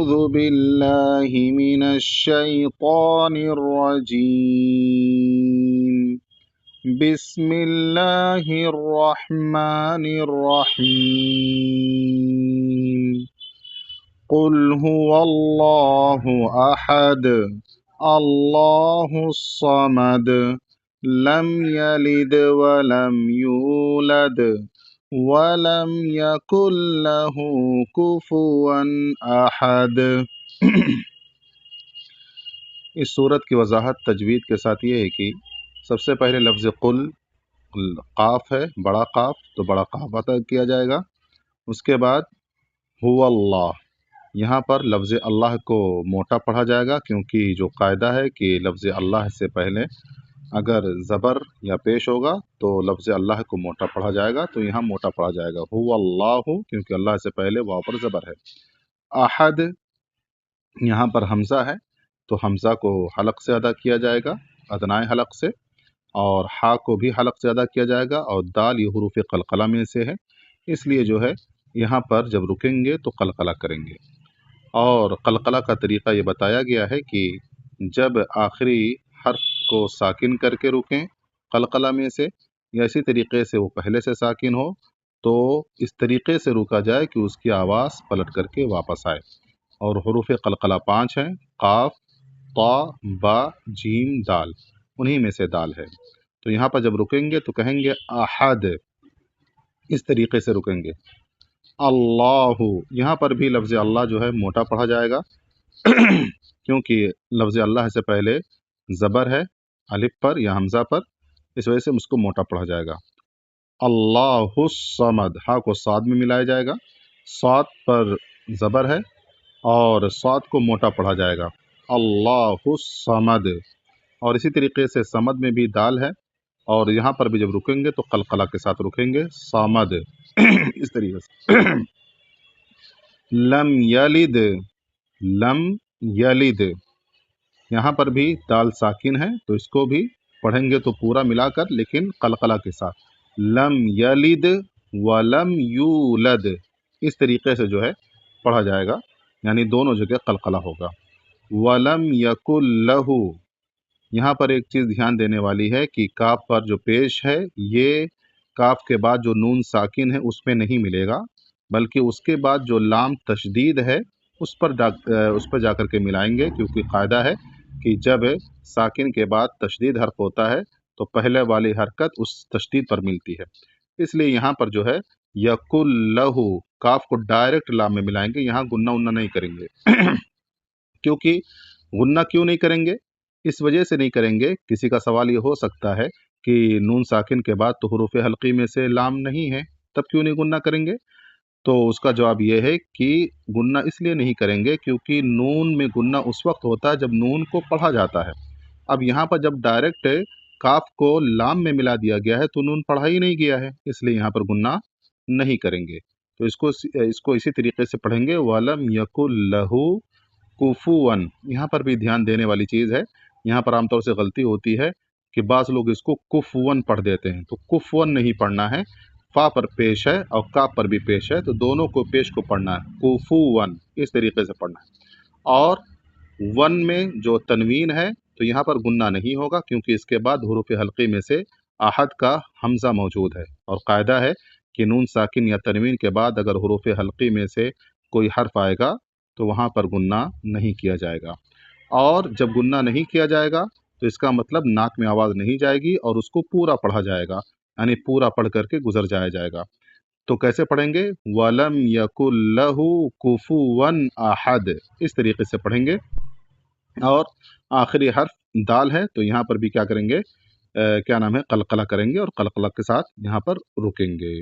أعوذ بالله من الشيطان الرجيم بسم الله الرحمن الرحيم قل هو الله أحد الله الصمد لم يلد ولم يولد ولم يكن له كفوا أحد۔ اس صورت کی وضاحت تجوید کے ساتھ یہ ہے کہ سب سے پہلے لفظ قل قاف ہے، بڑا قاف، تو بڑا قاف ادا کیا جائے گا۔ اس کے بعد هو اللہ، یہاں پر لفظ اللہ کو موٹا پڑھا جائے گا، کیونکہ جو قاعدہ ہے کہ لفظ اللہ سے پہلے اگر زبر یا پیش ہوگا تو لفظ اللہ کو موٹا پڑھا جائے گا، تو یہاں موٹا پڑھا جائے گا هو اللہ، کیونکہ اللہ سے پہلے واو پر زبر ہے۔ احد، یہاں پر حمزہ ہے تو حمزہ کو حلق سے ادا کیا جائے گا، ادنائے حلق سے، اور ہا کو بھی حلق سے ادا کیا جائے گا، اور دال یہ حروف قلقلہ میں سے ہے، اس لیے جو ہے یہاں پر جب رکیں گے تو قلقلہ کریں گے۔ اور قلقلہ کا طریقہ یہ بتایا گیا ہے کہ جب آخری حرف کو ساکن کر کے رکیں قلقلہ میں سے، یا اسی طریقے سے وہ پہلے سے ساکن ہو تو اس طریقے سے رکا جائے کہ اس کی آواز پلٹ کر کے واپس آئے۔ اور حروف قلقلہ 5 ہیں، قاف، طا، با، جیم، دال، انہی میں سے دال ہے۔ تو یہاں پر جب رکیں گے تو کہیں گے احد، اس طریقے سے رکیں گے۔ اللہ، یہاں پر بھی لفظ اللہ جو ہے موٹا پڑھا جائے گا کیونکہ لفظ اللہ سے پہلے زبر ہے الف پر یا حمزہ پر، اس وجہ سے اس کو موٹا پڑھا جائے گا۔ اللہ الصمد، ہا کو صاد میں ملایا جائے گا، صاد پر زبر ہے اور صاد کو موٹا پڑھا جائے گا، اللہ الصمد۔ اور اسی طریقے سے صمد میں بھی دال ہے، اور یہاں پر بھی جب رکیں گے تو قلقلہ کے ساتھ رکیں گے، صمد اس طریقے سے۔ لم یلد، لم یلد، یہاں پر بھی دال ساکن ہے تو اس کو بھی پڑھیں گے تو پورا ملا کر، لیکن قلقلہ کے ساتھ، لم یلد ولم یولد، اس طریقے سے جو ہے پڑھا جائے گا، یعنی دونوں جگہ قلقلہ ہوگا۔ ولم یکن لہ، یہاں پر ایک چیز دھیان دینے والی ہے کہ کاف پر جو پیش ہے یہ کاف کے بعد جو نون ساکن ہے اس میں نہیں ملے گا، بلکہ اس کے بعد جو لام تشدید ہے اس پر جا کر کے ملائیں گے، کیونکہ قاعدہ ہے کہ جب ساکن کے بعد تشدید حرف ہوتا ہے تو پہلے والی حرکت اس تشدید پر ملتی ہے، اس لیے یہاں پر جو ہے یکن لہ، کاف کو ڈائریکٹ لام میں ملائیں گے، یہاں گنہ انہ نہیں کریں گے کیونکہ غنہ کیوں نہیں کریں گے؟ اس وجہ سے نہیں کریں گے، کسی کا سوال یہ ہو سکتا ہے کہ نون ساکن کے بعد تو حروف حلقی میں سے لام نہیں ہے، تب کیوں نہیں غنہ کریں گے؟ تو اس کا جواب یہ ہے کہ غنہ اس لیے نہیں کریں گے کیونکہ نون میں غنہ اس وقت ہوتا ہے جب نون کو پڑھا جاتا ہے۔ اب یہاں پر جب ڈائریکٹ کاف کو لام میں ملا دیا گیا ہے تو نون پڑھا ہی نہیں گیا ہے، اس لیے یہاں پر غنہ نہیں کریں گے۔ تو اس کو اسی طریقے سے پڑھیں گے، وَلَمْ يَكُنْ لَهُ كُفُوًا۔ یہاں پر بھی دھیان دینے والی چیز ہے، یہاں پر عام طور سے غلطی ہوتی ہے کہ بعض لوگ اس کو کفون پڑھ دیتے ہیں، تو کفون نہیں پڑھنا ہے، فا پر پیش ہے اور کاف پر بھی پیش ہے، تو دونوں کو پیش کو پڑھنا ہے، کفون اس طریقے سے پڑھنا ہے۔ اور ون میں جو تنوین ہے تو یہاں پر غنہ نہیں ہوگا کیونکہ اس کے بعد حروف حلقی میں سے احد کا حمزہ موجود ہے، اور قاعدہ ہے کہ نون ساکن یا تنوین کے بعد اگر حروف حلقی میں سے کوئی حرف آئے گا تو وہاں پر غنہ نہیں کیا جائے گا، اور جب غنہ نہیں کیا جائے گا تو اس کا مطلب ناک میں آواز نہیں جائے گی اور اس کو پورا پڑھا جائے گا، یعنی پورا پڑھ کر کے گزر جایا جائے گا۔ تو کیسے پڑھیں گے؟ وَلَمْ يَكُنْ لَهُ كُفُوًا أَحَدٌ، اس طریقے سے پڑھیں گے۔ اور آخری حرف دال ہے تو یہاں پر بھی کیا کریں گے؟ کیا نام ہے؟ قلقلہ کریں گے، اور قلقلہ کے ساتھ یہاں پر رکیں گے۔